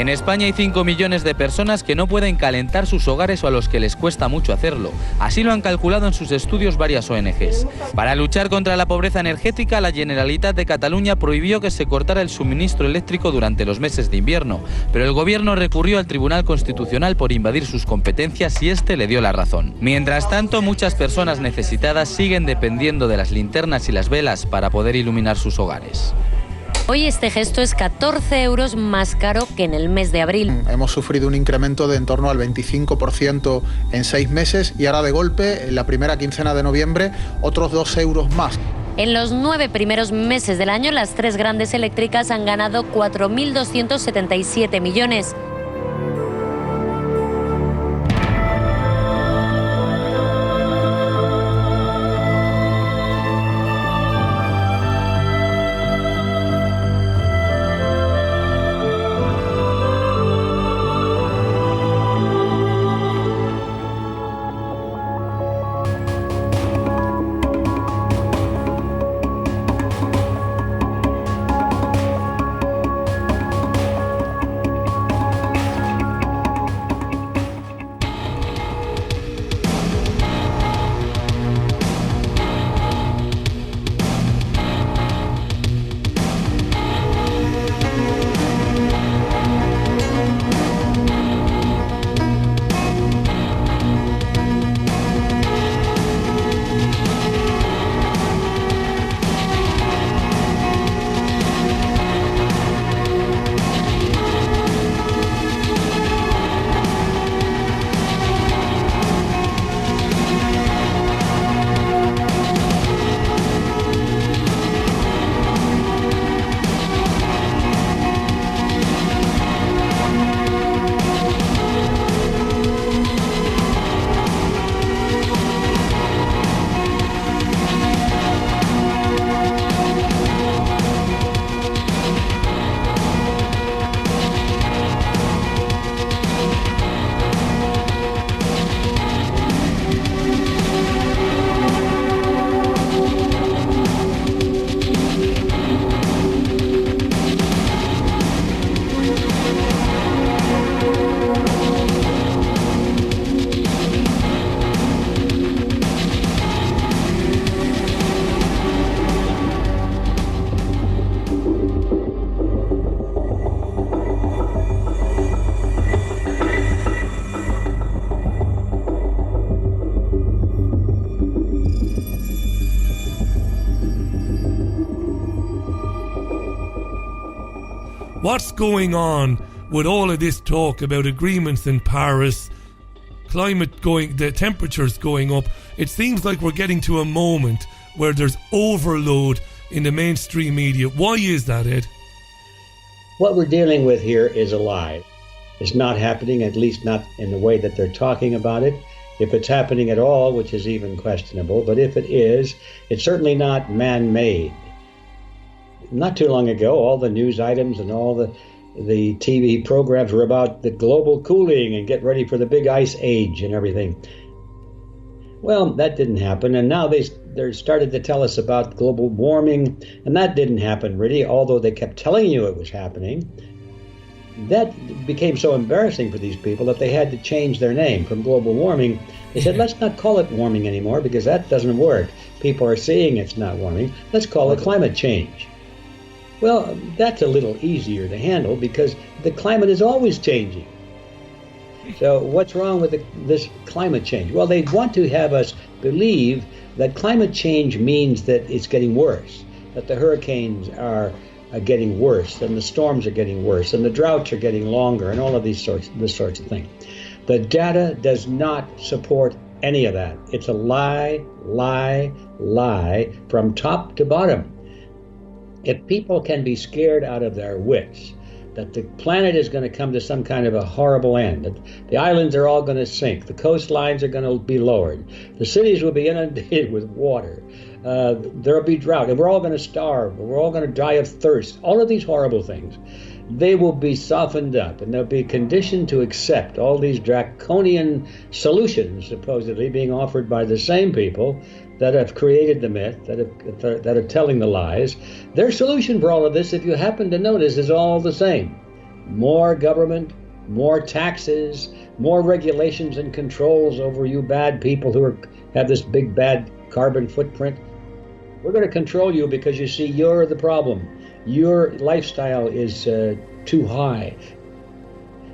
En España hay 5 millones de personas que no pueden calentar sus hogares o a los que les cuesta mucho hacerlo. Así lo han calculado en sus estudios varias ONGs. Para luchar contra la pobreza energética, la Generalitat de Cataluña prohibió que se cortara el suministro eléctrico durante los meses de invierno, pero el gobierno recurrió al Tribunal Constitucional por invadir sus competencias y este le dio la razón. Mientras tanto, muchas personas necesitadas siguen dependiendo de las linternas y las velas para poder iluminar sus hogares. Hoy este gesto es 14 euros más caro que en el mes de abril. Hemos sufrido un incremento de en torno al 25% en 6 meses y ahora de golpe, en la primera quincena de noviembre, otros 2 euros más. En los 9 primeros meses del año, las 3 grandes eléctricas han ganado 4.277 millones. What's going on with all of this talk about agreements in Paris, the temperatures going up? It seems like we're getting to a moment where there's overload in the mainstream media. Why is that, Ed? What we're dealing with here is a lie. It's not happening, at least not in the way that they're talking about it. If it's happening at all, which is even questionable, but if it is, it's certainly not man-made. Not too long ago, all the news items and all the TV programs were about the global cooling and get ready for the big ice age and everything. Well, that didn't happen, and now they're started to tell us about global warming, and that didn't happen really, although they kept telling you it was happening. That became so embarrassing for these people that they had to change their name from global warming. They said, let's not call it warming anymore because that doesn't work. People are saying it's not warming. Let's call it climate change. Well, that's a little easier to handle because the climate is always changing. So what's wrong with this climate change? Well, they want to have us believe that climate change means that it's getting worse, that the hurricanes are getting worse, and the storms are getting worse, and the droughts are getting longer, and all of this sorts of things. The data does not support any of that. It's a lie, lie, lie from top to bottom. If people can be scared out of their wits that the planet is going to come to some kind of a horrible end, that the islands are all going to sink, the coastlines are going to be lowered, the cities will be inundated with water, there will be drought, and we're all going to starve, we're all going to die of thirst, all of these horrible things, they will be softened up and they'll be conditioned to accept all these draconian solutions supposedly being offered by the same people that have created the myth, that are telling the lies. Their solution for all of this, if you happen to notice, is all the same. more government, more taxes, more regulations and controls over you bad people who have this big bad carbon footprint. We're going to control you because you see you're the problem. Your lifestyle is too high.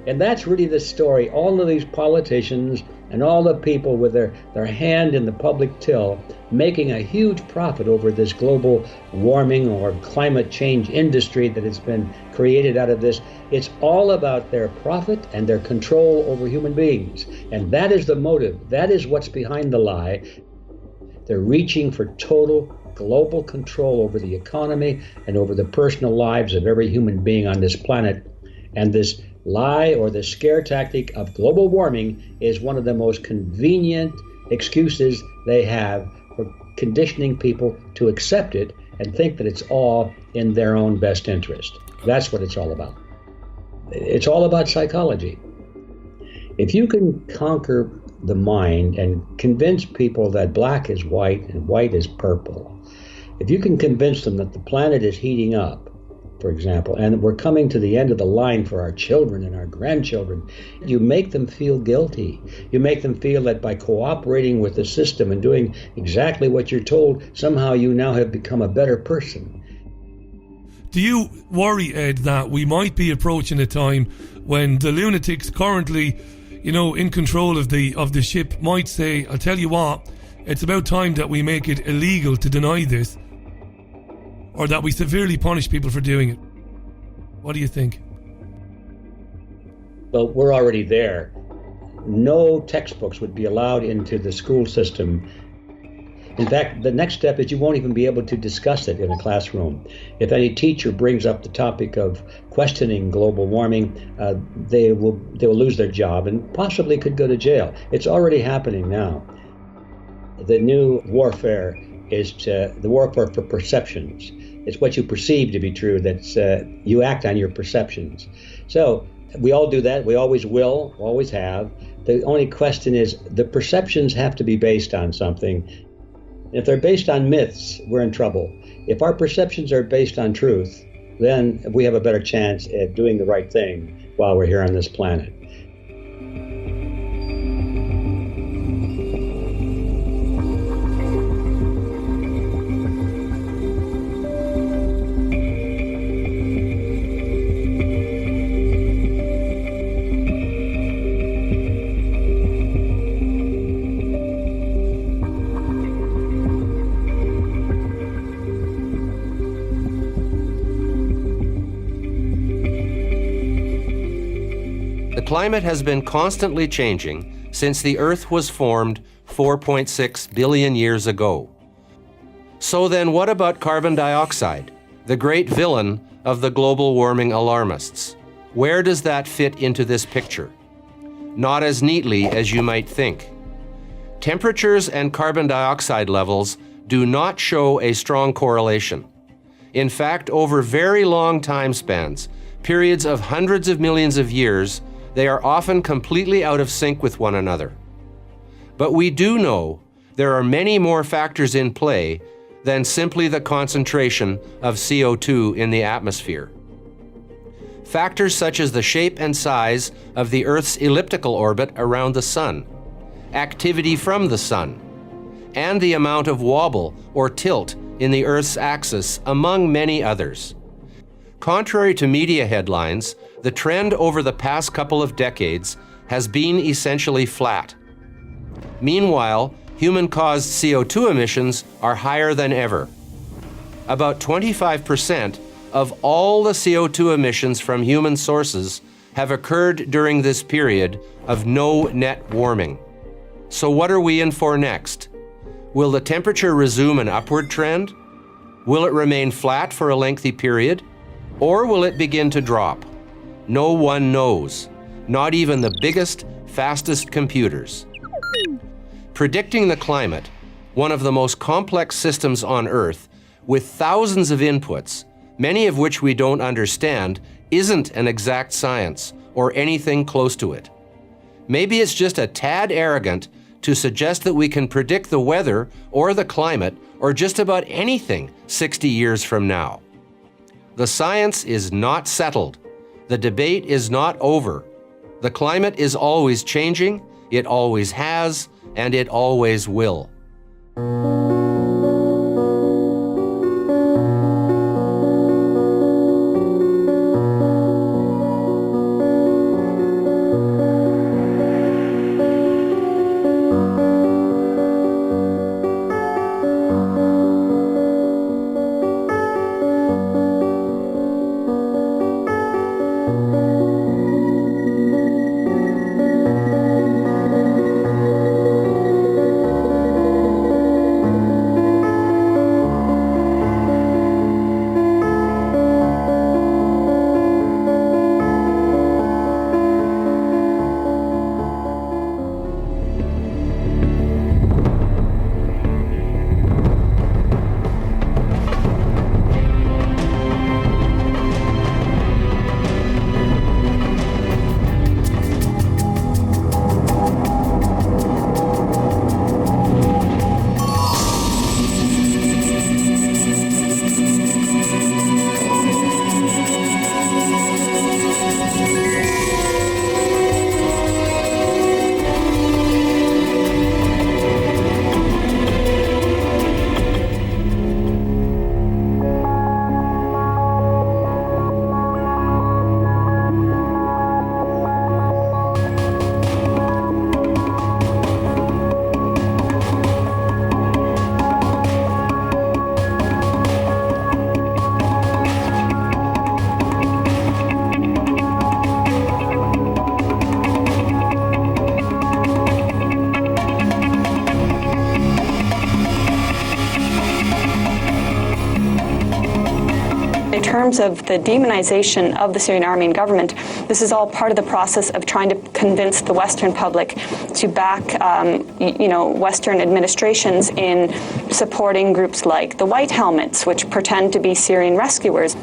And that's really the story. All of these politicians and all the people with their hand in the public till making a huge profit over this global warming or climate change industry that has been created out of this. It's all about their profit and their control over human beings. And that is the motive. That is what's behind the lie. They're reaching for total global control over the economy and over the personal lives of every human being on this planet. And this lie or the scare tactic of global warming is one of the most convenient excuses they have for conditioning people to accept it and think that it's all in their own best interest. That's what it's all about. It's all about psychology. If you can conquer the mind and convince people that black is white and white is purple, if you can convince them that the planet is heating up, for example, and we're coming to the end of the line for our children and our grandchildren, you make them feel guilty. You make them feel that by cooperating with the system and doing exactly what you're told, somehow you now have become a better person. Do you worry, Ed, that we might be approaching a time when the lunatics currently, in control of the ship might say, I'll tell you what, it's about time that we make it illegal to deny this, or that we severely punish people for doing it? What do you think? Well, we're already there. No textbooks would be allowed into the school system. In fact, the next step is you won't even be able to discuss it in a classroom. If any teacher brings up the topic of questioning global warming, they will lose their job and possibly could go to jail. It's already happening now. The new warfare is the warfare for perceptions. It's what you perceive to be true. That's you act on your perceptions. So we all do that. We always will, always have. The only question is the perceptions have to be based on something. If they're based on myths, we're in trouble. If our perceptions are based on truth, then we have a better chance at doing the right thing while we're here on this planet. The climate has been constantly changing since the Earth was formed 4.6 billion years ago. So then what about carbon dioxide, the great villain of the global warming alarmists? Where does that fit into this picture? Not as neatly as you might think. Temperatures and carbon dioxide levels do not show a strong correlation. In fact, over very long time spans, periods of hundreds of millions of years, they are often completely out of sync with one another. But we do know there are many more factors in play than simply the concentration of CO2 in the atmosphere. Factors such as the shape and size of the Earth's elliptical orbit around the Sun, activity from the Sun, and the amount of wobble or tilt in the Earth's axis, among many others. Contrary to media headlines, the trend over the past couple of decades has been essentially flat. Meanwhile, human-caused CO2 emissions are higher than ever. About 25% of all the CO2 emissions from human sources have occurred during this period of no net warming. So what are we in for next? Will the temperature resume an upward trend? Will it remain flat for a lengthy period? Or will it begin to drop? No one knows, not even the biggest, fastest computers. Predicting the climate, one of the most complex systems on Earth, with thousands of inputs, many of which we don't understand, isn't an exact science or anything close to it. Maybe it's just a tad arrogant to suggest that we can predict the weather or the climate or just about anything 60 years from now. The science is not settled. The debate is not over. The climate is always changing, it always has, and it always will. In terms of the demonization of the Syrian army and government, this is all part of the process of trying to convince the Western public to back, Western administrations in supporting groups like the White Helmets, which pretend to be Syrian rescuers,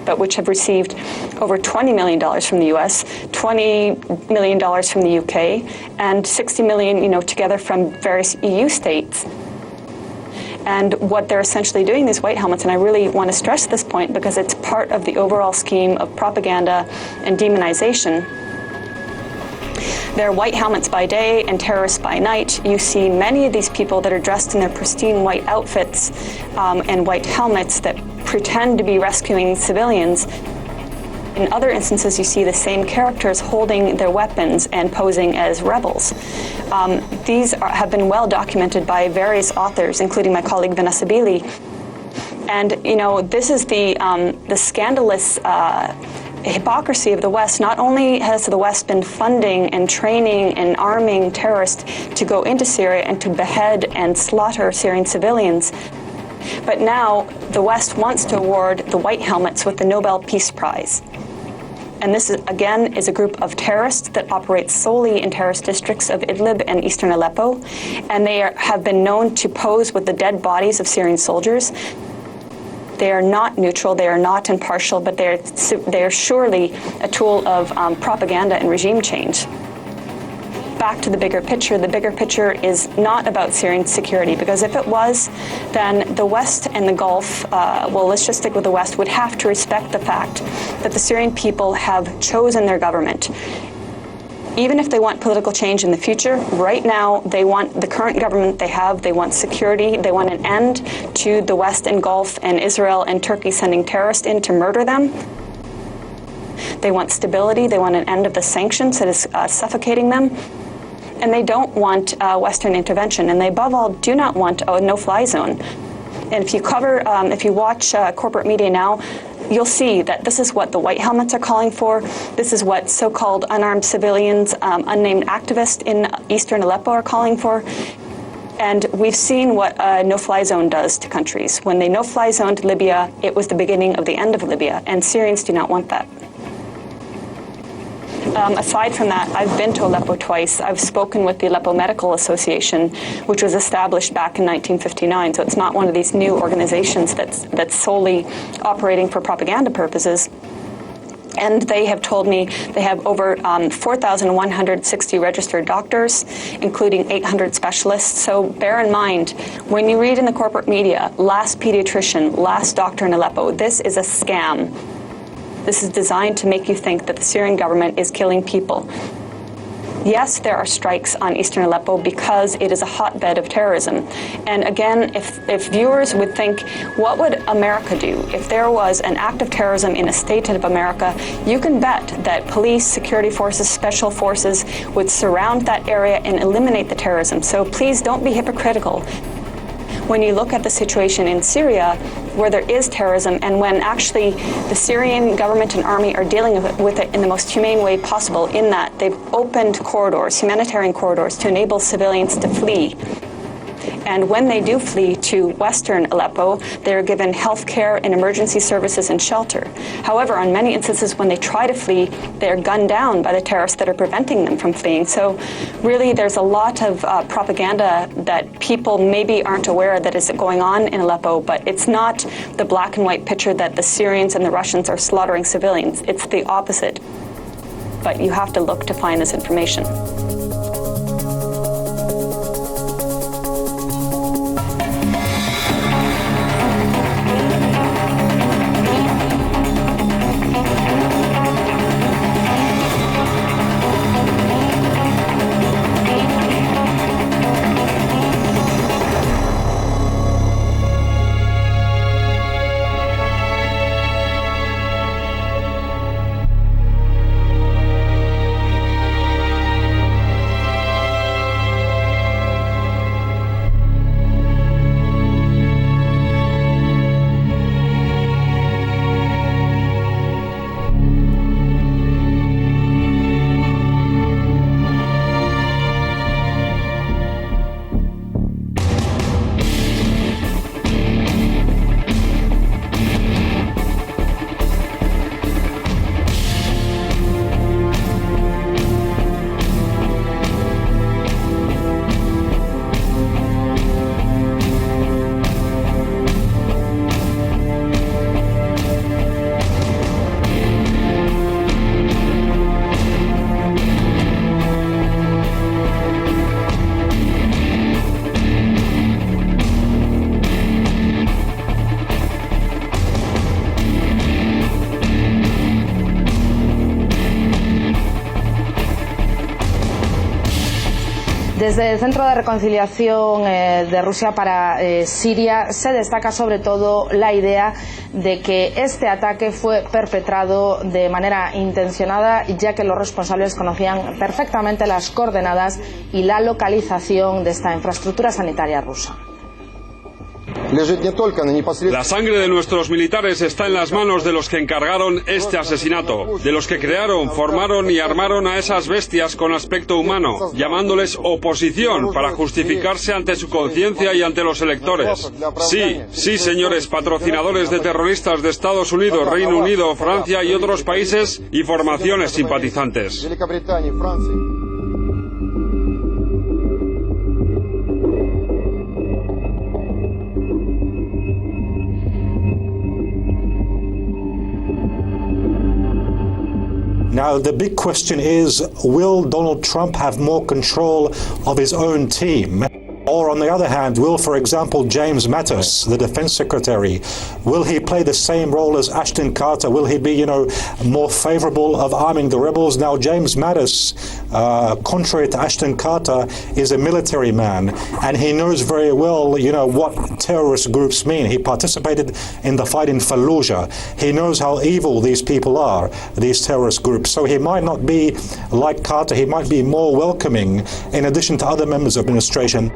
but which have received over $20 million from the US, $20 million from the UK, and $60 million, together from various EU states. And what they're essentially doing, these White Helmets, and I really want to stress this point because it's part of the overall scheme of propaganda and demonization. They're White Helmets by day and terrorists by night. You see many of these people that are dressed in their pristine white outfits and white helmets that pretend to be rescuing civilians. In other instances, you see the same characters holding their weapons and posing as rebels. These have been well documented by various authors, including my colleague Vanessa Beeley. And, this is the scandalous hypocrisy of the West. Not only has the West been funding and training and arming terrorists to go into Syria and to behead and slaughter Syrian civilians, but now the West wants to award the White Helmets with the Nobel Peace Prize. And this, again, is a group of terrorists that operates solely in terrorist districts of Idlib and eastern Aleppo. And they have been known to pose with the dead bodies of Syrian soldiers. They are not neutral, they are not impartial, but they are surely a tool of propaganda and regime change. Back to the bigger picture is not about Syrian security, because if it was, then the West and the Gulf, let's just stick with the West, would have to respect the fact that the Syrian people have chosen their government. Even if they want political change in the future, right now they want the current government they have, they want security, they want an end to the West and Gulf and Israel and Turkey sending terrorists in to murder them. They want stability, they want an end of the sanctions that is suffocating them. And they don't want Western intervention, and they above all do not want a no-fly zone. And if you watch corporate media now, you'll see that this is what the White Helmets are calling for. This is what so-called unarmed civilians, unnamed activists in eastern Aleppo are calling for. And we've seen what a no-fly zone does to countries. When they no-fly zoned Libya, it was the beginning of the end of Libya, and Syrians do not want that. Aside from that, I've been to Aleppo twice. I've spoken with the Aleppo Medical Association, which was established back in 1959, so it's not one of these new organizations that's solely operating for propaganda purposes. And they have told me they have over 4,160 registered doctors, including 800 specialists. So bear in mind, when you read in the corporate media, last pediatrician, last doctor in Aleppo, this is a scam. This is designed to make you think that the Syrian government is killing people. Yes, there are strikes on eastern Aleppo because it is a hotbed of terrorism. And again, if viewers would think, what would America do if there was an act of terrorism in a state of America, you can bet that police, security forces, special forces would surround that area and eliminate the terrorism. So please don't be hypocritical when you look at the situation in Syria, where there is terrorism, and when actually the Syrian government and army are dealing with it in the most humane way possible, in that they've opened corridors, humanitarian corridors, to enable civilians to flee. And when they do flee to western Aleppo, they're given health care and emergency services and shelter. However, on many instances when they try to flee, they're gunned down by the terrorists that are preventing them from fleeing. So really there's a lot of propaganda that people maybe aren't aware that is going on in Aleppo, but it's not the black and white picture that the Syrians and the Russians are slaughtering civilians. It's the opposite. But you have to look to find this information. Desde el Centro de Reconciliación de Rusia para Siria se destaca sobre todo la idea de que este ataque fue perpetrado de manera intencionada, ya que los responsables conocían perfectamente las coordenadas y la localización de esta infraestructura sanitaria rusa. La sangre de nuestros militares está en las manos de los que encargaron este asesinato, de los que crearon, formaron y armaron a esas bestias con aspecto humano, llamándoles oposición para justificarse ante su conciencia y ante los electores. Sí, sí, señores patrocinadores de terroristas de Estados Unidos, Reino Unido, Francia y otros países y formaciones simpatizantes. Now, the big question is, will Donald Trump have more control of his own team? Or, on the other hand, will, for example, James Mattis, the Defense Secretary, will he play the same role as Ashton Carter? Will he be, more favorable of arming the rebels? Now, James Mattis, contrary to Ashton Carter, is a military man, and he knows very well, what terrorist groups mean. He participated in the fight in Fallujah. He knows how evil these people are, these terrorist groups. So he might not be like Carter. He might be more welcoming, in addition to other members of the administration.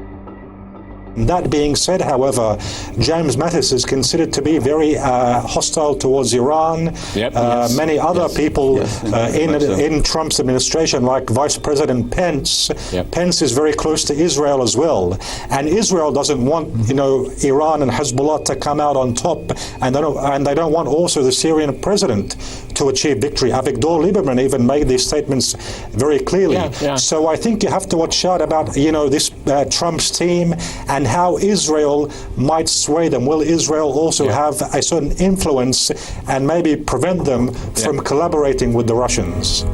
That being said, however, James Mattis is considered to be very hostile towards Iran. Many other people in Trump's administration, like Vice President Pence, Pence is very close to Israel as well. And Israel doesn't want, Iran and Hezbollah to come out on top, and they don't want also the Syrian president to achieve victory. Avigdor Lieberman even made these statements very clearly. So I think you have to watch out about, this Trump's team and how Israel might sway them. Will Israel also have a certain influence and maybe prevent them from collaborating with the Russians?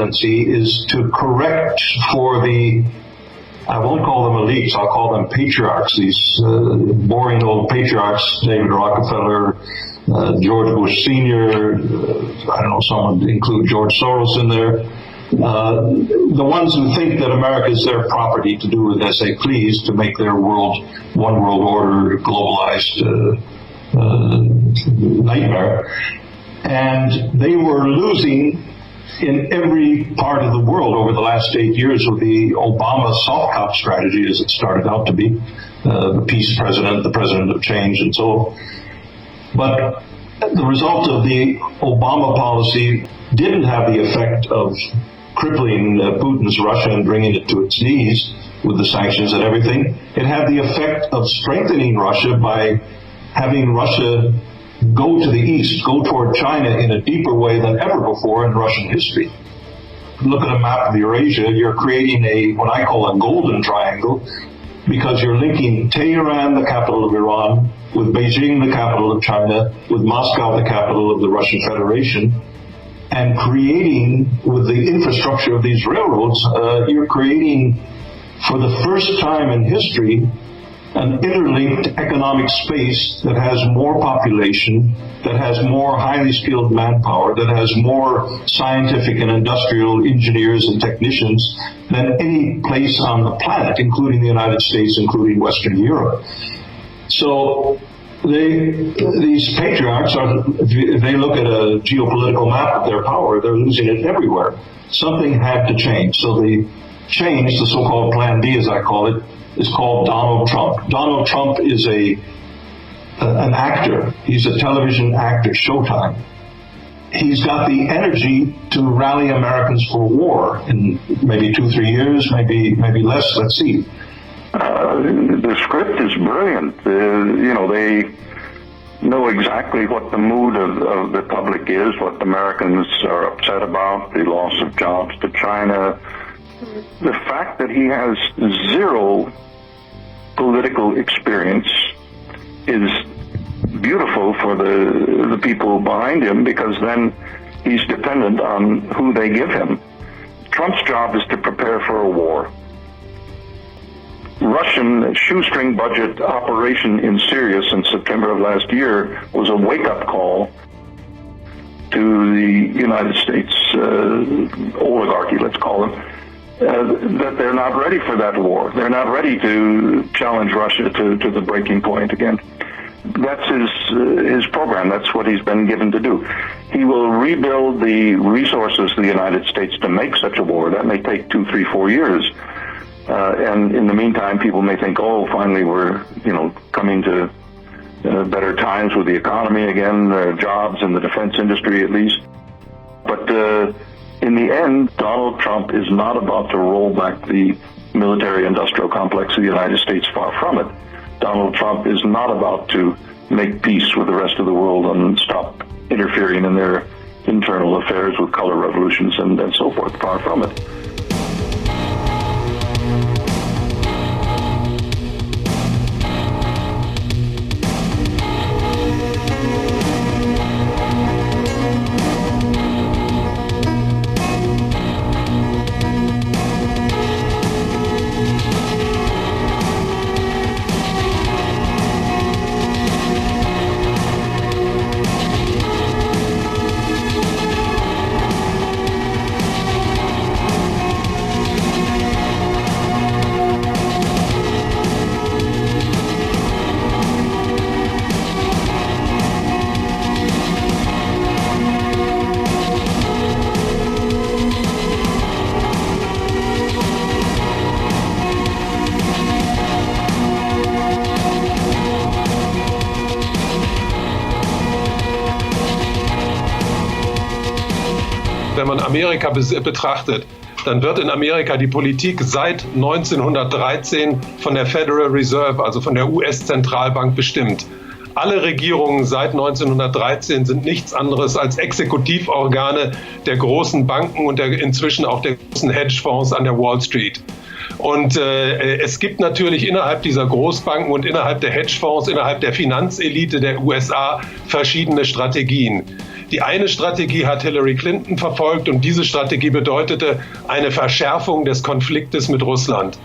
tendency is to correct for the, I won't call them elites, I'll call them patriarchs, these boring old patriarchs, David Rockefeller, George Bush Sr., I don't know, someone include George Soros in there. The ones who think that America is their property to do with as they please, to make their world one world order, globalized nightmare. And they were losing in every part of the world over the last 8 years with the Obama soft cop strategy, as it started out to be, the peace president, the president of change, and so on. But the result of the Obama policy didn't have the effect of crippling Putin's Russia and bringing it to its knees with the sanctions and everything. It had the effect of strengthening Russia by having Russia go to the east, go toward China in a deeper way than ever before in Russian history. Look at a map of Eurasia, you're creating what I call a golden triangle, because you're linking Tehran, the capital of Iran, with Beijing, the capital of China, with Moscow, the capital of the Russian Federation, and creating, with the infrastructure of these railroads, you're creating, for the first time in history, an interlinked economic space that has more population, that has more highly skilled manpower, that has more scientific and industrial engineers and technicians than any place on the planet, including the United States, including Western Europe. So these patriarchs, if they look at a geopolitical map of their power, they're losing it everywhere. Something had to change. So the change, the so-called Plan D, as I call it, is called Donald Trump. Donald Trump is an actor. He's a television actor, Showtime. He's got the energy to rally Americans for war in maybe 2-3 years, maybe less. Let's see. The script is brilliant. They know exactly what the mood of the public is, what Americans are upset about, the loss of jobs to China. The fact that he has zero political experience is beautiful for the people behind him, because then he's dependent on who they give him. Trump's job is to prepare for a war. Russian shoestring budget operation in Syria since September of last year was a wake-up call to the United States oligarchy, let's call them, that they're not ready for that war. They're not ready to challenge Russia to the breaking point again. That's his program. That's what he's been given to do. He will rebuild the resources of the United States to make such a war. That may take 2, 3, 4 years. And in the meantime, people may think, oh, finally we're, coming to better times with the economy again, jobs in the defense industry at least. But in the end, Donald Trump is not about to roll back the military-industrial complex of the United States, far from it. Donald Trump is not about to make peace with the rest of the world and stop interfering in their internal affairs with color revolutions and so forth, far from it. Wenn man Amerika betrachtet, dann wird in Amerika die Politik seit 1913 von der Federal Reserve, also von der US-Zentralbank bestimmt. Alle Regierungen seit 1913 sind nichts anderes als Exekutivorgane der großen Banken und inzwischen auch der großen Hedgefonds an der Wall Street. Und es gibt natürlich innerhalb dieser Großbanken und innerhalb der Hedgefonds, innerhalb der Finanzelite der USA verschiedene Strategien. Die eine Strategie hat Hillary Clinton verfolgt und diese Strategie bedeutete eine Verschärfung des Konfliktes mit Russland.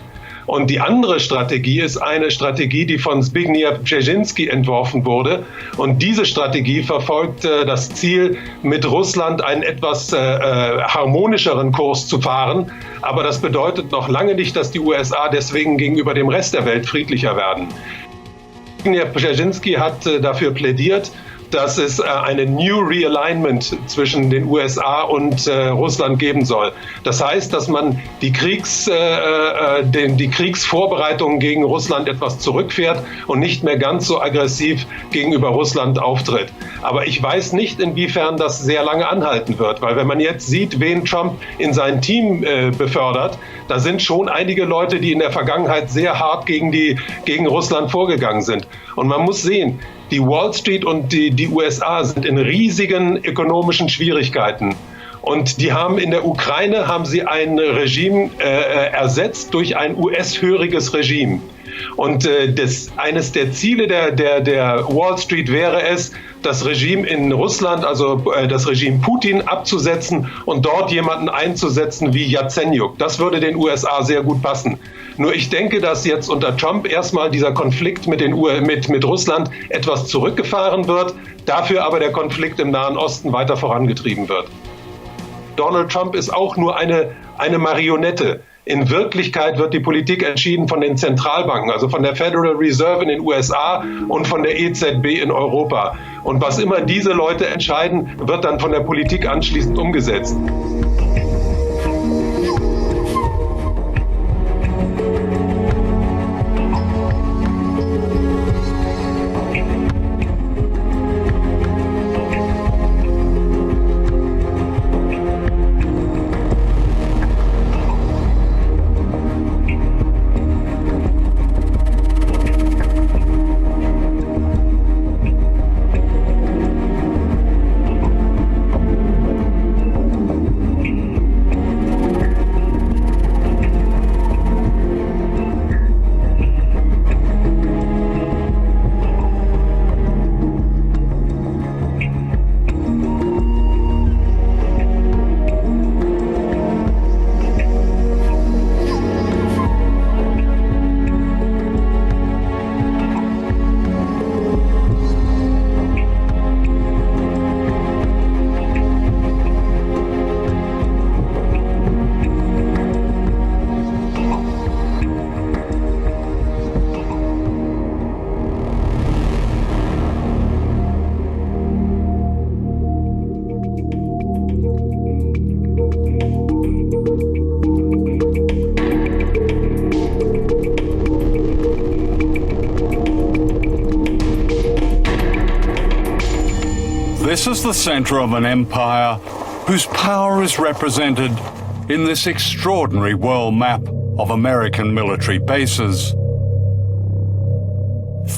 Und die andere Strategie ist eine Strategie, die von Zbigniew Brzezinski entworfen wurde. Und diese Strategie verfolgt das Ziel, mit Russland einen etwas harmonischeren Kurs zu fahren. Aber das bedeutet noch lange nicht, dass die USA deswegen gegenüber dem Rest der Welt friedlicher werden. Zbigniew Brzezinski hat dafür plädiert, dass es eine New Realignment zwischen den USA und Russland geben soll. Das heißt, dass man die Kriegsvorbereitungen gegen Russland etwas zurückfährt und nicht mehr ganz so aggressiv gegenüber Russland auftritt. Aber ich weiß nicht, inwiefern das sehr lange anhalten wird, weil wenn man jetzt sieht, wen Trump in sein Team befördert, da sind schon einige Leute, die in der Vergangenheit sehr hart gegen Russland vorgegangen sind. Und man muss sehen, die Wall Street und die USA sind in riesigen ökonomischen Schwierigkeiten. Und die haben in der Ukraine ein Regime ersetzt durch ein US-höriges Regime. Und eines der Ziele der Wall Street wäre es, das Regime in Russland, also das Regime Putin, abzusetzen und dort jemanden einzusetzen wie Jazenjuk. Das würde den USA sehr gut passen. Nur ich denke, dass jetzt unter Trump erstmal dieser Konflikt mit Russland etwas zurückgefahren wird, dafür aber der Konflikt im Nahen Osten weiter vorangetrieben wird. Donald Trump ist auch nur eine Marionette. In Wirklichkeit wird die Politik entschieden von den Zentralbanken, also von der Federal Reserve in den USA und von der EZB in Europa. Und was immer diese Leute entscheiden, wird dann von der Politik anschließend umgesetzt. This is the center of an empire whose power is represented in this extraordinary world map of American military bases.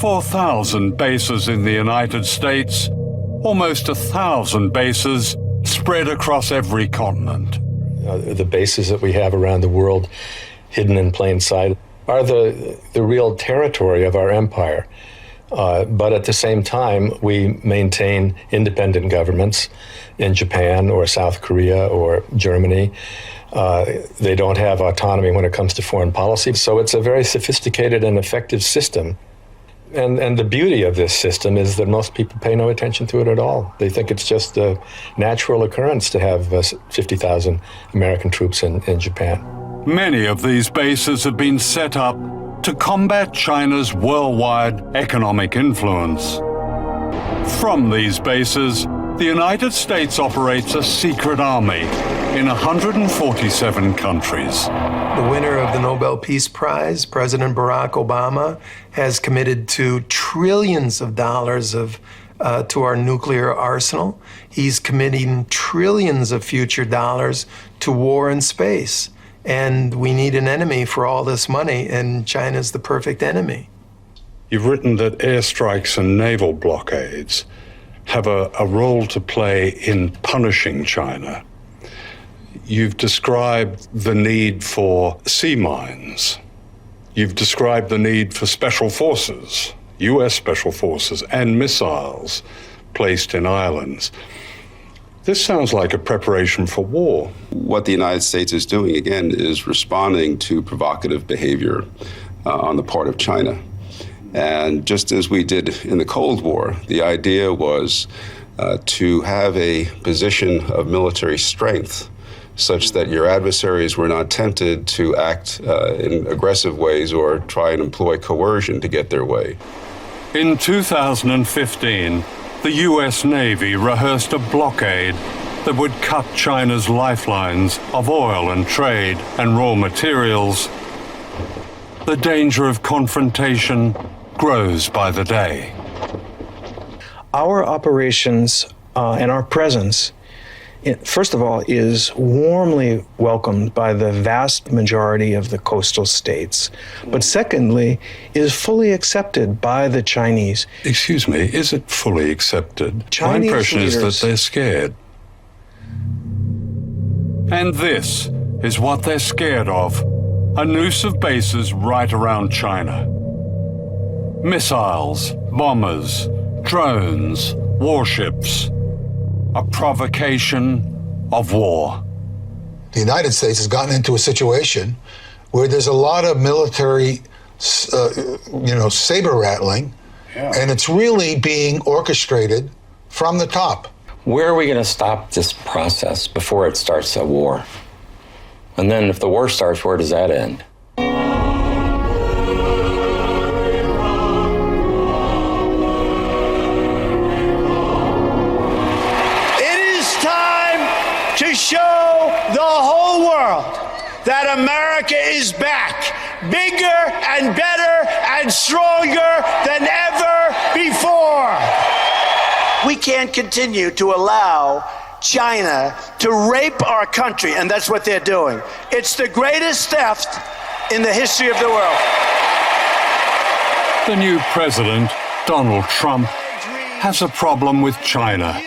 4,000 bases in the United States, almost 1,000 bases spread across every continent. The bases that we have around the world, hidden in plain sight, are the real territory of our empire. But at the same time, we maintain independent governments in Japan or South Korea or Germany. They don't have autonomy when it comes to foreign policy. So it's a very sophisticated and effective system. And the beauty of this system is that most people pay no attention to it at all. They think it's just a natural occurrence to have 50,000 American troops in Japan. Many of these bases have been set up to combat China's worldwide economic influence. From these bases, the United States operates a secret army in 147 countries. The winner of the Nobel Peace Prize, President Barack Obama, has committed to trillions of dollars to our nuclear arsenal. He's committing trillions of future dollars to war in space. And we need an enemy for all this money, and China's the perfect enemy. You've written that airstrikes and naval blockades have a role to play in punishing China. You've described the need for sea mines. You've described the need for special forces, US special forces, and missiles placed in islands. This sounds like a preparation for war. What the United States is doing, again, is responding to provocative behavior on the part of China. And just as we did in the Cold War, the idea was to have a position of military strength such that your adversaries were not tempted to act in aggressive ways or try and employ coercion to get their way. In 2015, the US Navy rehearsed a blockade that would cut China's lifelines of oil and trade and raw materials. The danger of confrontation grows by the day. Our operations and our presence, first of all, is warmly welcomed by the vast majority of the coastal states. But secondly, is fully accepted by the Chinese. Excuse me, is it fully accepted? Chinese My impression leaders, is that they're scared. And this is what they're scared of. A noose of bases right around China. Missiles, bombers, drones, warships. A provocation of war. The United States has gotten into a situation where there's a lot of military, saber rattling, and it's really being orchestrated from the top. Where are we going to stop this process before it starts a war? And then if the war starts, where does that end? To show the whole world that America is back, bigger and better and stronger than ever before. We can't continue to allow China to rape our country, and that's what they're doing. It's the greatest theft in the history of the world. The new president, Donald Trump, has a problem with China.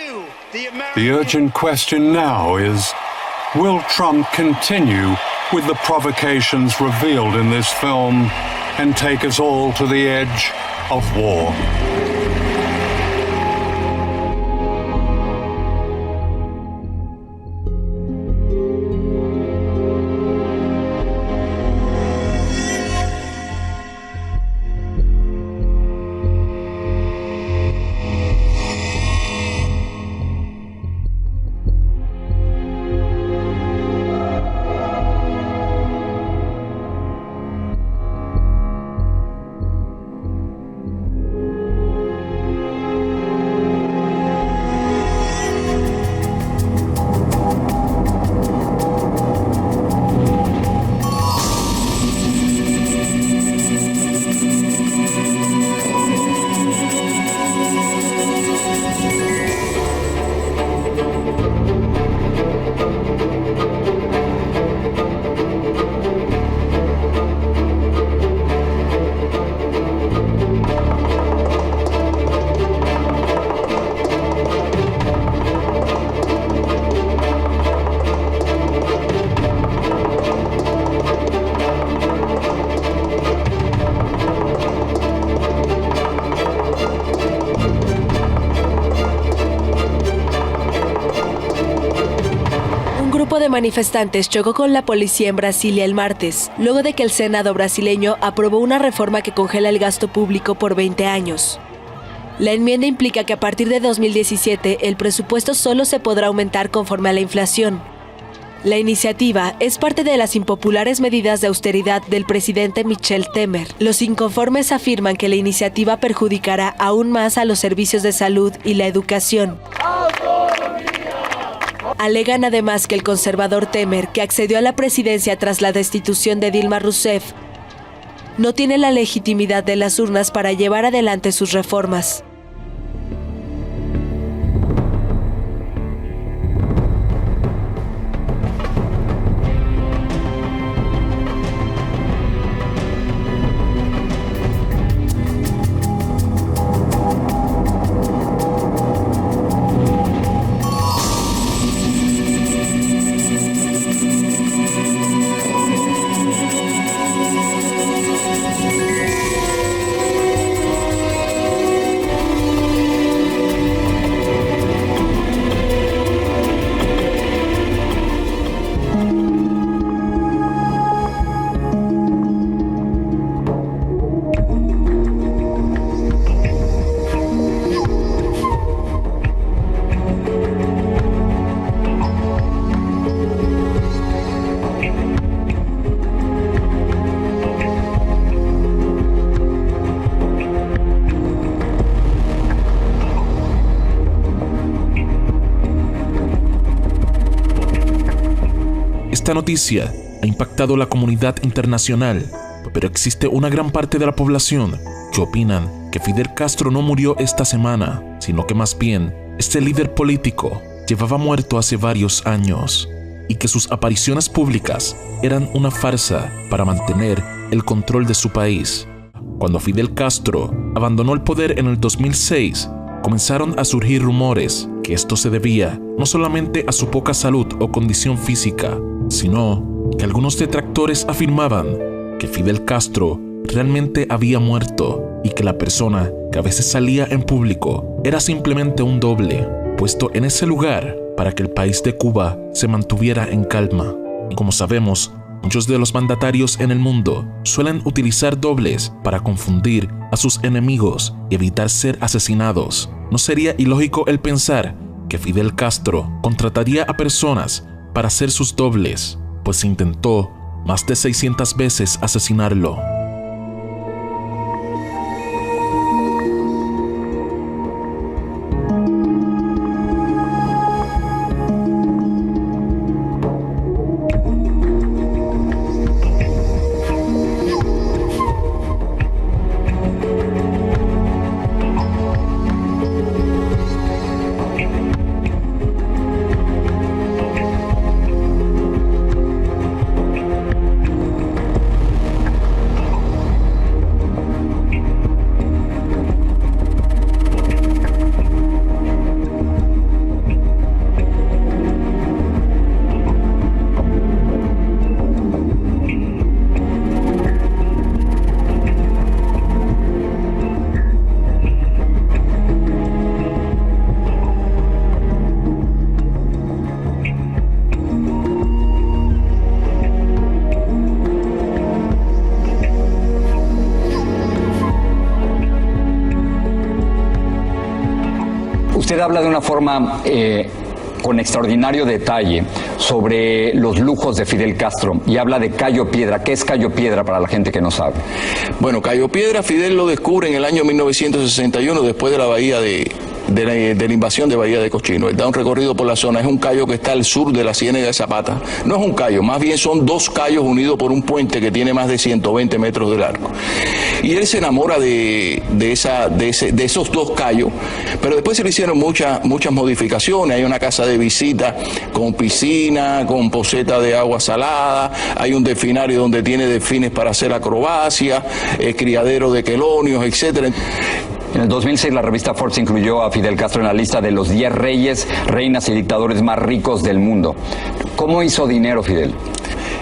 The urgent question now is, will Trump continue with the provocations revealed in this film and take us all to the edge of war? De manifestantes chocó con la policía en Brasilia el martes, luego de que el Senado brasileño aprobó una reforma que congela el gasto público por 20 años. La enmienda implica que a partir de 2017 el presupuesto solo se podrá aumentar conforme a la inflación. La iniciativa es parte de las impopulares medidas de austeridad del presidente Michel Temer. Los inconformes afirman que la iniciativa perjudicará aún más a los servicios de salud y la educación. Alegan además que el conservador Temer, que accedió a la presidencia tras la destitución de Dilma Rousseff, no tiene la legitimidad de las urnas para llevar adelante sus reformas. esta noticia ha impactado a la comunidad internacional, pero existe una gran parte de la población que opinan que Fidel Castro no murió esta semana, sino que más bien este líder político llevaba muerto hace varios años y que sus apariciones públicas eran una farsa para mantener el control de su país. Cuando Fidel Castro abandonó el poder en el 2006, comenzaron a surgir rumores que esto se debía no solamente a su poca salud o condición física, sino que algunos detractores afirmaban que Fidel Castro realmente había muerto y que la persona que a veces salía en público era simplemente un doble, puesto en ese lugar para que el país de Cuba se mantuviera en calma. Como sabemos, muchos de los mandatarios en el mundo suelen utilizar dobles para confundir a sus enemigos y evitar ser asesinados. ¿No sería ilógico el pensar que Fidel Castro contrataría a personas para ser sus dobles, pues intentó más de 600 veces asesinarlo? Usted habla de una forma con extraordinario detalle sobre los lujos de Fidel Castro y habla de Cayo Piedra. ¿Qué es Cayo Piedra para la gente que no sabe? Bueno, Cayo Piedra, Fidel lo descubre en el año 1961 después de la bahía de la invasión de Bahía de Cochino. Él da un recorrido por la zona, es un cayo que está al sur de la Ciénaga de Zapata. No es un cayo, más bien son dos cayos unidos por un puente que tiene más de 120 metros de largo. Y él se enamora de esos dos cayos, pero después se le hicieron muchas modificaciones. Hay una casa de visita con piscina, con poseta de agua salada, hay un delfinario donde tiene delfines para hacer acrobacia, criadero de quelonios, etcétera. En el 2006 la revista Forbes incluyó a Fidel Castro en la lista de los 10 reyes, reinas y dictadores más ricos del mundo. ¿Cómo hizo dinero Fidel?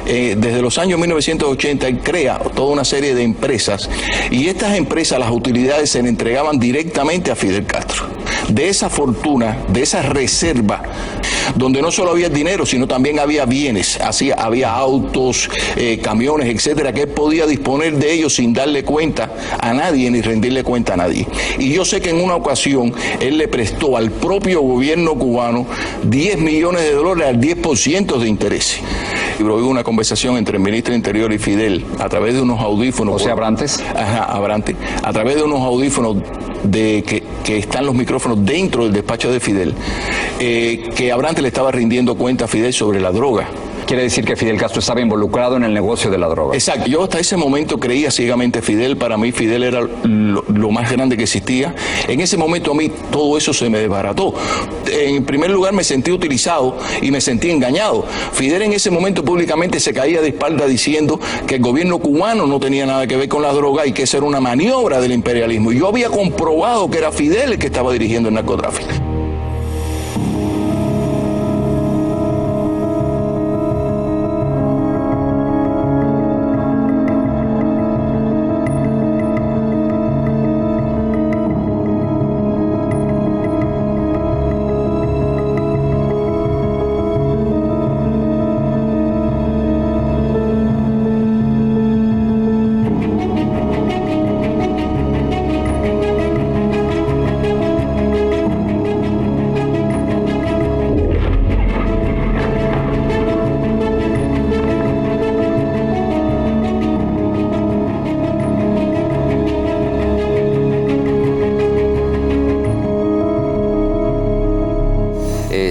Desde los años 1980 él crea toda una serie de empresas y estas empresas, las utilidades se le entregaban directamente a Fidel Castro. De esa fortuna, de esa reserva, donde no solo había dinero, sino también había bienes, había autos, camiones, etcétera, que él podía disponer de ellos sin darle cuenta a nadie ni rendirle cuenta a nadie. Y yo sé que en una ocasión él le prestó al propio gobierno cubano $10 millones al 10% de intereses. Y hubo una conversación entre el ministro de Interior y Fidel a través de unos audífonos. ¿O sea, Abrantes? Ajá, Abrantes. A través de unos audífonos que están los micrófonos dentro del despacho de Fidel, que Abrantes le estaba rindiendo cuenta a Fidel sobre la droga. Quiere decir que Fidel Castro estaba involucrado en el negocio de la droga. Exacto. Yo hasta ese momento creía ciegamente Fidel. Para mí Fidel era lo más grande que existía. En ese momento a mí todo eso se me desbarató. En primer lugar me sentí utilizado y me sentí engañado. Fidel en ese momento públicamente se caía de espalda diciendo que el gobierno cubano no tenía nada que ver con la droga y que esa era una maniobra del imperialismo. Y yo había comprobado que era Fidel el que estaba dirigiendo el narcotráfico.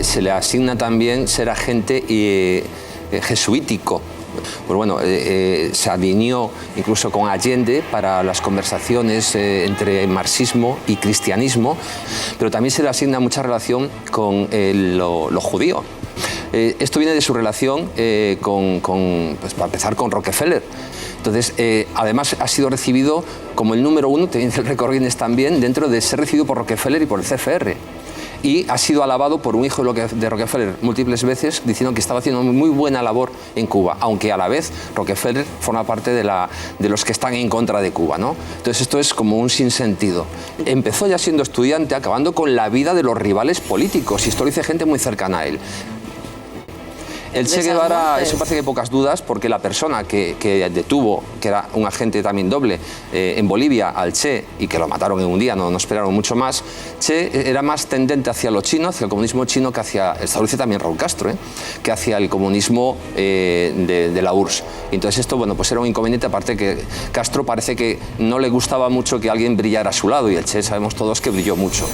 Se le asigna también ser agente jesuítico. Pues bueno, se alineó incluso con Allende para las conversaciones entre marxismo y cristianismo, pero también se le asigna mucha relación con lo judío. Esto viene de su relación pues para empezar, con Rockefeller. Entonces, además ha sido recibido como el número 1, te dice el récord Guinness también, dentro de ser recibido por Rockefeller y por el CFR. Y ha sido alabado por un hijo de Rockefeller múltiples veces, diciendo que estaba haciendo muy buena labor en Cuba, aunque a la vez Rockefeller forma parte de los que están en contra de Cuba, ¿no? Entonces esto es como un sinsentido. Empezó ya siendo estudiante, acabando con la vida de los rivales políticos, y esto lo dice gente muy cercana a él. El Che Guevara, eso parece que hay pocas dudas, porque la persona que detuvo, que era un agente también doble, en Bolivia, al Che, y que lo mataron en un día, no esperaron mucho más, Che era más tendente hacia lo chino, hacia el comunismo chino, que hacia, esto lo dice también Raúl Castro, que hacia el comunismo de la URSS. Entonces esto, bueno, pues era un inconveniente, aparte que Castro parece que no le gustaba mucho que alguien brillara a su lado, y el Che sabemos todos que brilló mucho.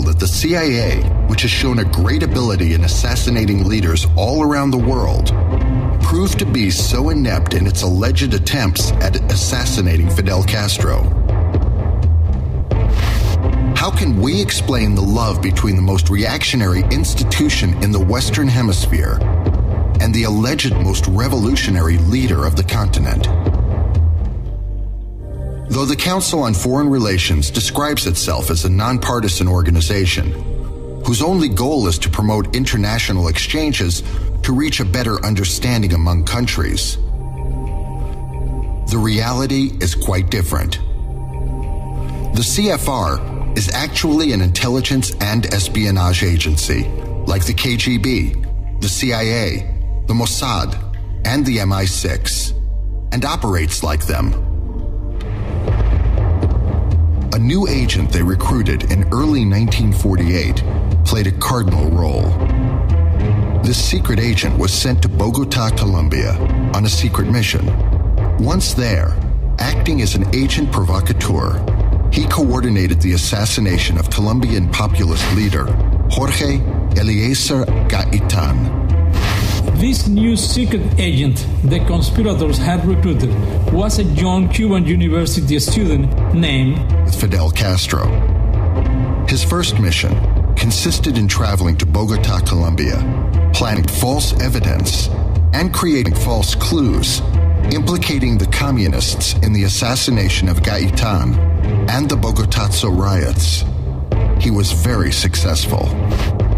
That the CIA, which has shown a great ability in assassinating leaders all around the world, proved to be so inept in its alleged attempts at assassinating Fidel Castro. How can we explain the love between the most reactionary institution in the Western Hemisphere and the alleged most revolutionary leader of the continent? Though the Council on Foreign Relations describes itself as a nonpartisan organization, whose only goal is to promote international exchanges to reach a better understanding among countries, the reality is quite different. The CFR is actually an intelligence and espionage agency, like the KGB, the CIA, the Mossad, and the MI6, and operates like them. A new agent they recruited in early 1948 played a cardinal role. This secret agent was sent to Bogota, Colombia, on a secret mission. Once there, acting as an agent provocateur, he coordinated the assassination of Colombian populist leader Jorge Eliezer Gaitan. This new secret agent the conspirators had recruited was a young Cuban university student named Fidel Castro. His first mission consisted in traveling to Bogota, Colombia, planting false evidence and creating false clues implicating the communists in the assassination of Gaitan and the Bogotazo riots. He was very successful.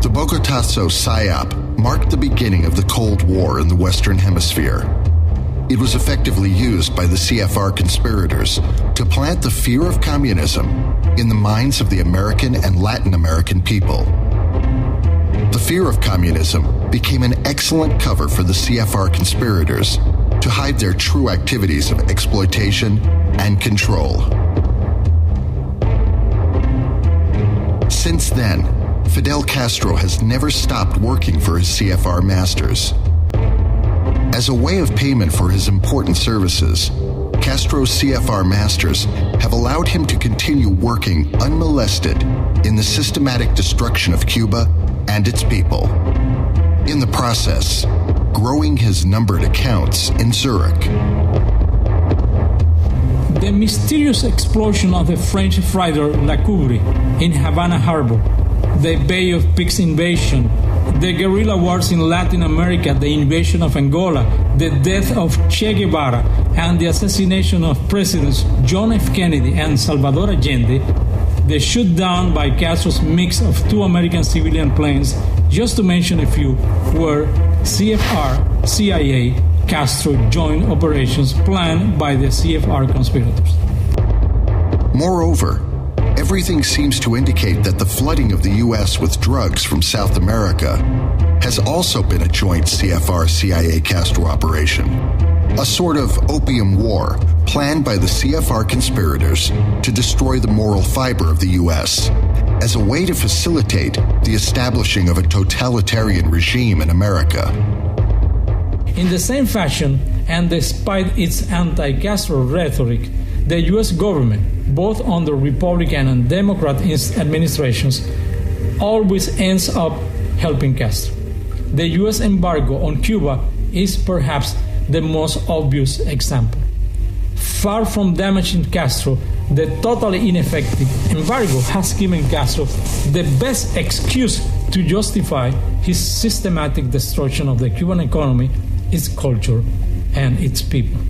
The Bogotazo PSYOP marked the beginning of the Cold War in the Western Hemisphere. It was effectively used by the CFR conspirators to plant the fear of communism in the minds of the American and Latin American people. The fear of communism became an excellent cover for the CFR conspirators to hide their true activities of exploitation and control. Since then, Fidel Castro has never stopped working for his CFR masters. As a way of payment for his important services, Castro's CFR masters have allowed him to continue working unmolested in the systematic destruction of Cuba and its people. In the process, growing his numbered accounts in Zurich. The mysterious explosion of the French freighter La Coubre in Havana Harbor, the Bay of Pigs invasion, the guerrilla wars in Latin America, the invasion of Angola, the death of Che Guevara, and the assassination of Presidents John F. Kennedy and Salvador Allende, the shutdown by Castro's mix of 2 American civilian planes, just to mention a few, were CFR, CIA, Castro joint operations planned by the CFR conspirators. Moreover, everything seems to indicate that the flooding of the U.S. with drugs from South America has also been a joint CFR-CIA Castro operation, a sort of opium war planned by the CFR conspirators to destroy the moral fiber of the U.S. as a way to facilitate the establishing of a totalitarian regime in America. In the same fashion, and despite its anti-Castro rhetoric, the U.S. government, both under Republican and Democrat administrations, always ends up helping Castro. The U.S. embargo on Cuba is perhaps the most obvious example. Far from damaging Castro, the totally ineffective embargo has given Castro the best excuse to justify his systematic destruction of the Cuban economy, its culture, and its people.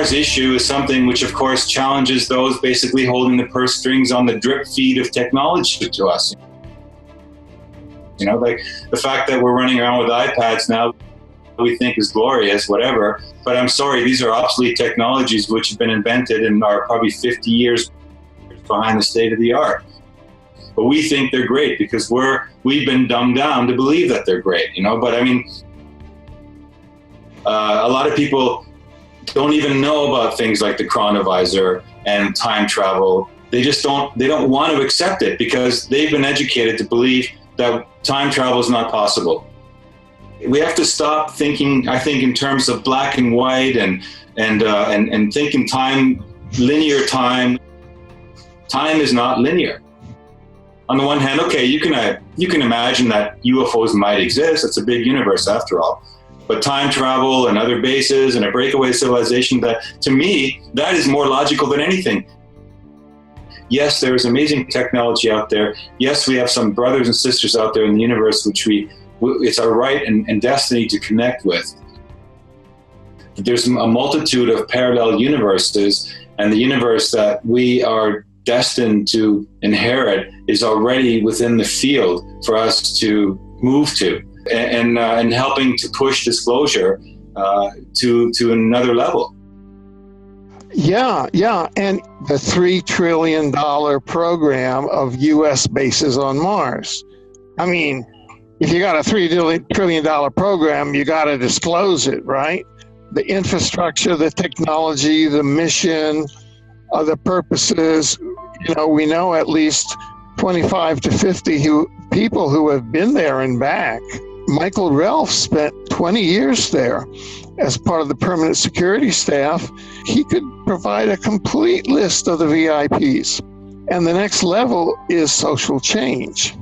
Mars issue is something which, of course, challenges those basically holding the purse strings on the drip feed of technology to us. You know, like the fact that we're running around with iPads now, we think is glorious, whatever. But I'm sorry, these are obsolete technologies which have been invented and are probably 50 years behind the state of the art. But we think they're great because we've been dumbed down to believe that they're great, you know. But I mean, a lot of people don't even know about things like the chronovisor and time travel. They don't want to accept it because they've been educated to believe that time travel is not possible. We have to stop thinking, I think, in terms of black and white and think in time, linear time. Time is not linear. On the one hand, okay, you can imagine that UFOs might exist. It's a big universe after all. But time travel and other bases and a breakaway civilization, that to me, that is more logical than anything. Yes, there is amazing technology out there. Yes, we have some brothers and sisters out there in the universe which it's our right and destiny to connect with. There's a multitude of parallel universes, and the universe that we are destined to inherit is already within the field for us to move to, and helping to push disclosure to another level. Yeah, and the $3 trillion program of U.S. bases on Mars. I mean, if you got a $3 trillion program, you got to disclose it, right? The infrastructure, the technology, the mission, the purposes. You know, we know at least 25 to 50 people who have been there and back. Michael Ralph spent 20 years there as part of the permanent security staff. He could provide a complete list of the VIPs. And the next level is social change.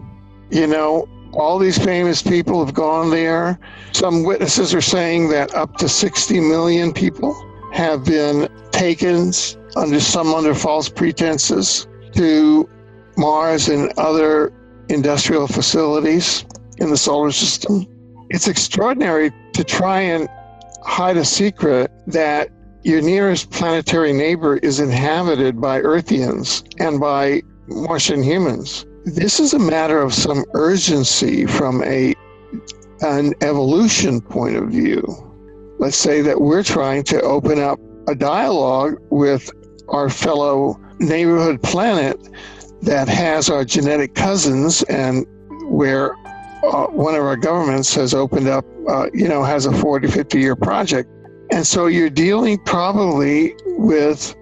You know, all these famous people have gone there. Some witnesses are saying that up to 60 million people have been taken under false pretenses to Mars and other industrial facilities in the solar system. It's extraordinary to try and hide a secret that your nearest planetary neighbor is inhabited by Earthians and by Martian humans. This is a matter of some urgency from an evolution point of view. Let's say that we're trying to open up a dialogue with our fellow neighborhood planet that has our genetic cousins, and where one of our governments has opened up, has a 40, 50-year project. And so you're dealing probably with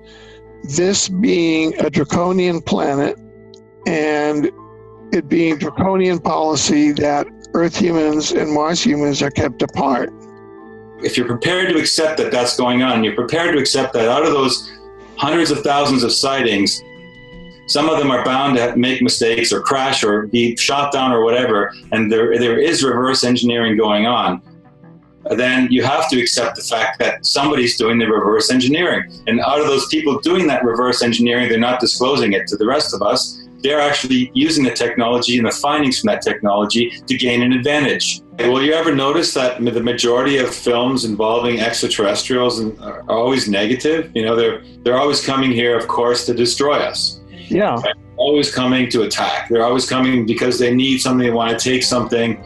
this being a draconian planet and it being draconian policy that Earth humans and Mars humans are kept apart. If you're prepared to accept that that's going on, you're prepared to accept that out of those hundreds of thousands of sightings, some of them are bound to make mistakes or crash or be shot down or whatever, and there is reverse engineering going on, then you have to accept the fact that somebody's doing the reverse engineering. And out of those people doing that reverse engineering, they're not disclosing it to the rest of us. They're actually using the technology and the findings from that technology to gain an advantage. Well, you ever notice that the majority of films involving extraterrestrials are always negative? You know, they're always coming here, of course, to destroy us. Yeah. They're always coming to attack. They're always coming because they need something, they want to take something.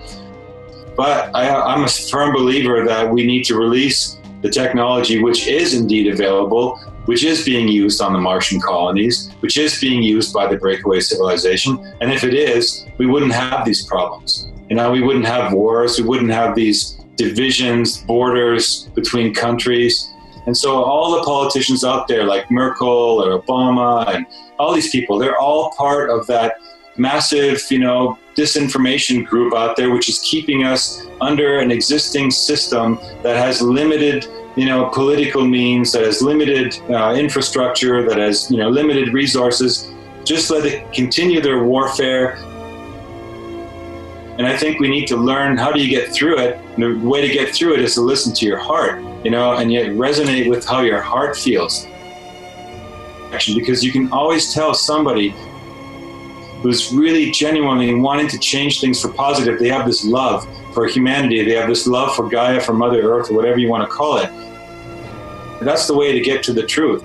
But I'm a firm believer that we need to release the technology which is indeed available, which is being used on the Martian colonies, which is being used by the breakaway civilization. And if it is, we wouldn't have these problems. You know, we wouldn't have wars, we wouldn't have these divisions, borders between countries. And so all the politicians out there like Merkel or Obama and all these people, they're all part of that massive, disinformation group out there, which is keeping us under an existing system that has limited, political means, that has limited infrastructure, that has, limited resources. Just let it continue their warfare. And I think we need to learn how do you get through it. And the way to get through it is to listen to your heart, and yet resonate with how your heart feels. Because you can always tell somebody who's really genuinely wanting to change things for positive. They have this love for humanity. They have this love for Gaia, for Mother Earth, or whatever you want to call it. That's the way to get to the truth.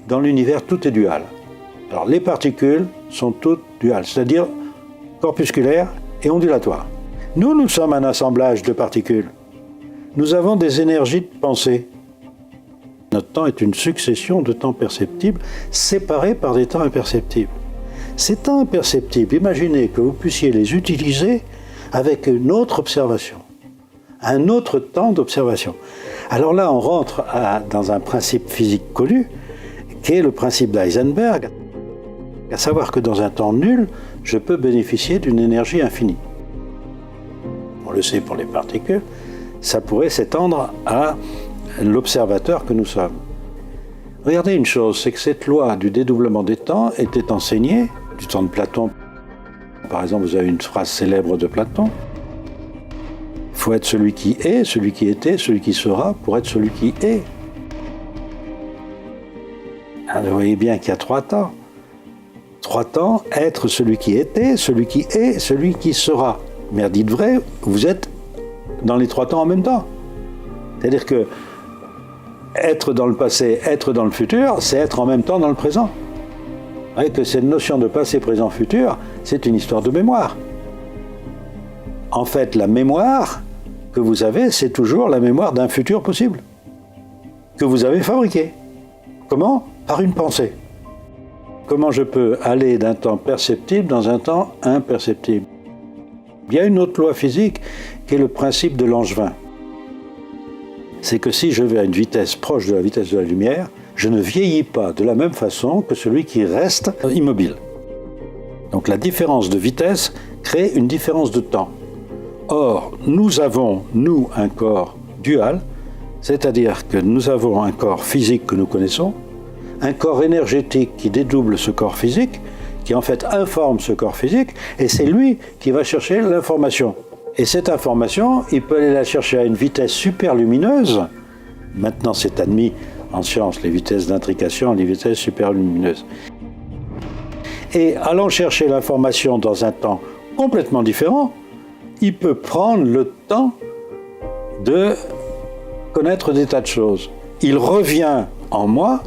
dans l'univers, tout est dual. Alors les particules sont toutes duales, c'est-à-dire corpusculaires et ondulatoires. Nous sommes un assemblage de particules. Nous avons des énergies de pensée. Notre temps est une succession de temps perceptibles séparés par des temps imperceptibles. Ces temps imperceptibles, imaginez que vous puissiez les utiliser avec une autre observation, un autre temps d'observation. Alors là, on rentre dans un principe physique connu, qui est le principe d'Heisenberg, à savoir que dans un temps nul, je peux bénéficier d'une énergie infinie. On le sait pour les particules, ça pourrait s'étendre à l'observateur que nous sommes. Regardez une chose, c'est que cette loi du dédoublement des temps était enseignée du temps de Platon. Par exemple, vous avez une phrase célèbre de Platon. Il faut être celui qui est, celui qui était, celui qui sera, pour être celui qui est. Alors, vous voyez bien qu'il y a 3 temps. 3 temps, être celui qui était, celui qui est, celui qui sera. Mais dites vrai, vous êtes dans les 3 temps en même temps. C'est-à-dire que être dans le passé, être dans le futur, c'est être en même temps dans le présent. Vous voyez que cette notion de passé, présent, futur, c'est une histoire de mémoire. En fait, la mémoire que vous avez, c'est toujours la mémoire d'un futur possible, que vous avez fabriqué. Comment ? Par une pensée. Comment je peux aller d'un temps perceptible dans un temps imperceptible ? Il y a une autre loi physique qui est le principe de Langevin. C'est que si je vais à une vitesse proche de la vitesse de la lumière, je ne vieillis pas de la même façon que celui qui reste immobile. Donc la différence de vitesse crée une différence de temps. Or, nous avons, nous, un corps dual, c'est-à-dire que nous avons un corps physique que nous connaissons, un corps énergétique qui dédouble ce corps physique, qui en fait informe ce corps physique, et c'est lui qui va chercher l'information. Et cette information, il peut aller la chercher à une vitesse super lumineuse. Maintenant, c'est admis en science, les vitesses d'intrication, les vitesses super lumineuses. Et allant chercher l'information dans un temps complètement différent, il peut prendre le temps de connaître des tas de choses. Il revient en moi.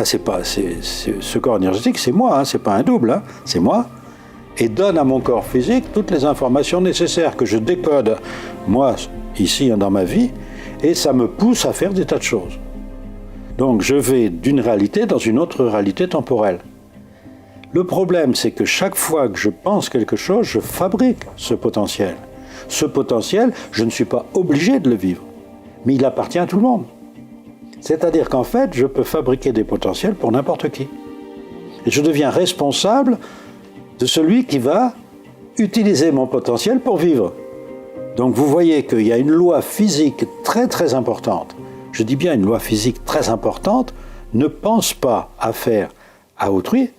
Ce corps énergétique, c'est moi, hein, c'est pas un double, hein, c'est moi, et donne à mon corps physique toutes les informations nécessaires que je décode, moi, ici, dans ma vie, et ça me pousse à faire des tas de choses. Donc je vais d'une réalité dans une autre réalité temporelle. Le problème, c'est que chaque fois que je pense quelque chose, je fabrique ce potentiel. Ce potentiel, je ne suis pas obligé de le vivre, mais il appartient à tout le monde. C'est-à-dire qu'en fait, je peux fabriquer des potentiels pour n'importe qui. Et je deviens responsable de celui qui va utiliser mon potentiel pour vivre. Donc vous voyez qu'il y a une loi physique très très importante. Je dis bien une loi physique très importante. Ne pense pas à faire à autrui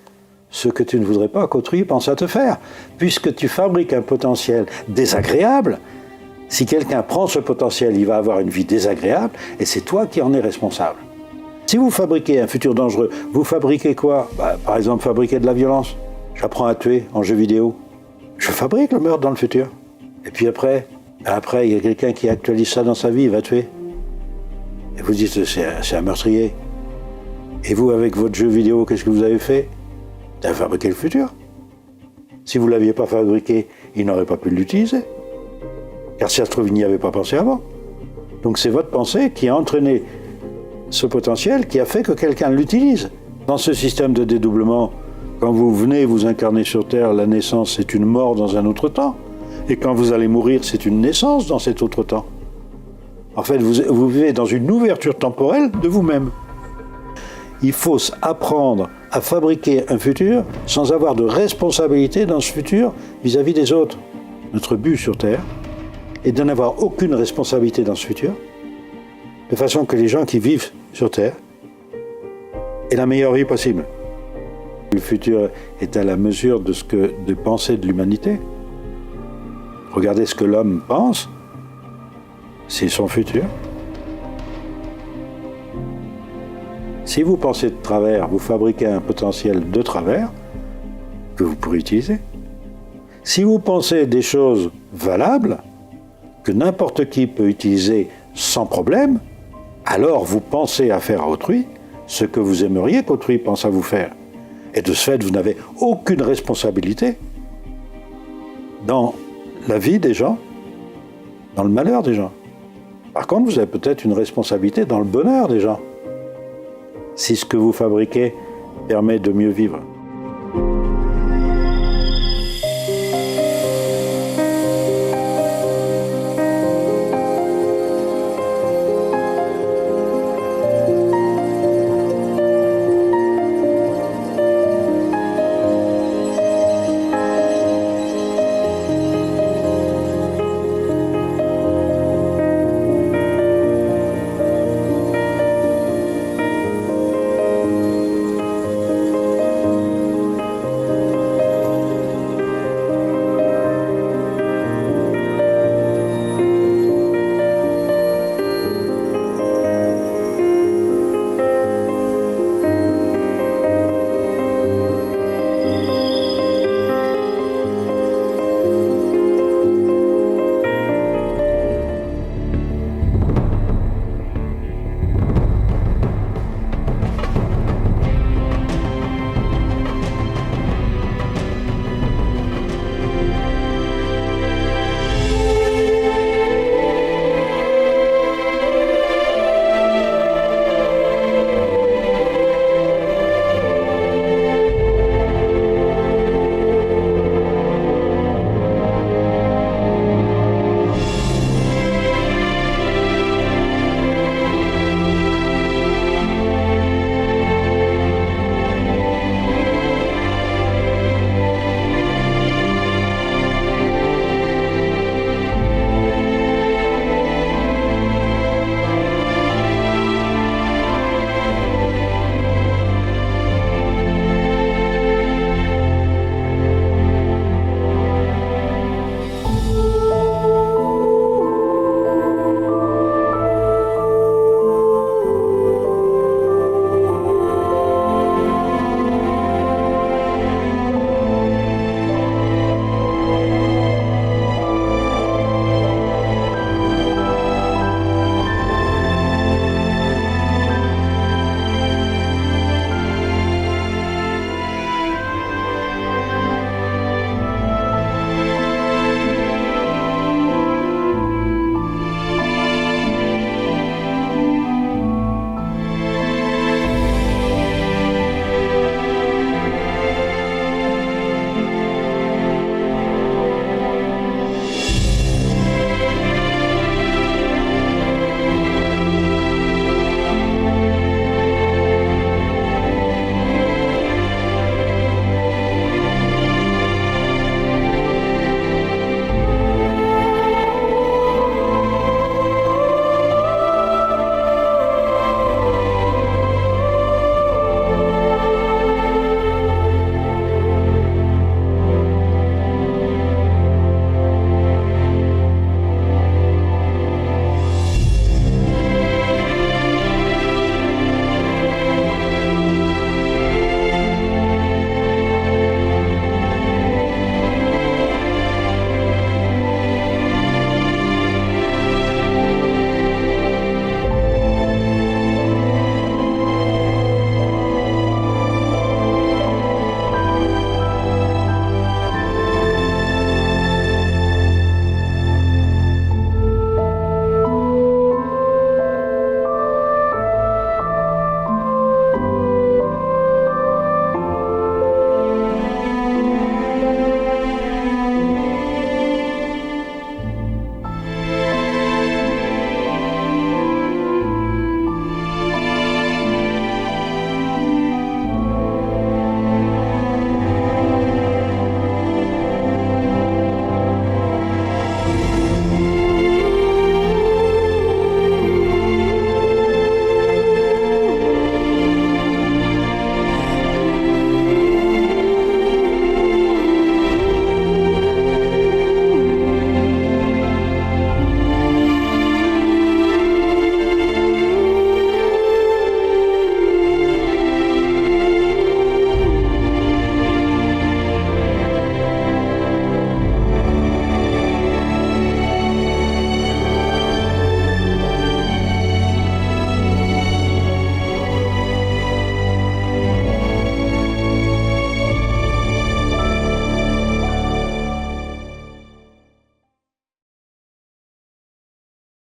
ce que tu ne voudrais pas qu'autrui pense à te faire. Puisque tu fabriques un potentiel désagréable, si quelqu'un prend ce potentiel, il va avoir une vie désagréable et c'est toi qui en es responsable. Si vous fabriquez un futur dangereux, vous fabriquez quoi ? Par exemple, fabriquer de la violence. J'apprends à tuer en jeu vidéo. Je fabrique le meurtre dans le futur. Et puis après, il y a quelqu'un qui actualise ça dans sa vie, il va tuer. Et vous dites, c'est un meurtrier. Et vous, avec votre jeu vidéo, qu'est-ce que vous avez fait ? Vous avez fabriqué le futur. Si vous ne l'aviez pas fabriqué, il n'aurait pas pu l'utiliser. Car si ça se trouve, il n'y avait pas pensé avant. Donc c'est votre pensée qui a entraîné ce potentiel, qui a fait que quelqu'un l'utilise. Dans ce système de dédoublement, quand vous venez vous incarner sur Terre, la naissance, c'est une mort dans un autre temps. Et quand vous allez mourir, c'est une naissance dans cet autre temps. En fait, vous vivez dans une ouverture temporelle de vous-même. Il faut apprendre à fabriquer un futur sans avoir de responsabilité dans ce futur vis-à-vis des autres. Notre but sur Terre est de n'avoir aucune responsabilité dans ce futur, de façon que les gens qui vivent sur Terre aient la meilleure vie possible. Le futur est à la mesure de pensée de l'humanité. Regardez ce que l'homme pense, c'est son futur. Si vous pensez de travers, vous fabriquez un potentiel de travers que vous pourrez utiliser. Si vous pensez des choses valables, que n'importe qui peut utiliser sans problème, alors vous pensez à faire à autrui, ce que vous aimeriez qu'autrui pense à vous faire. Et de ce fait, vous n'avez aucune responsabilité dans la vie des gens, dans le malheur des gens. Par contre, vous avez peut-être une responsabilité dans le bonheur des gens, si ce que vous fabriquez permet de mieux vivre.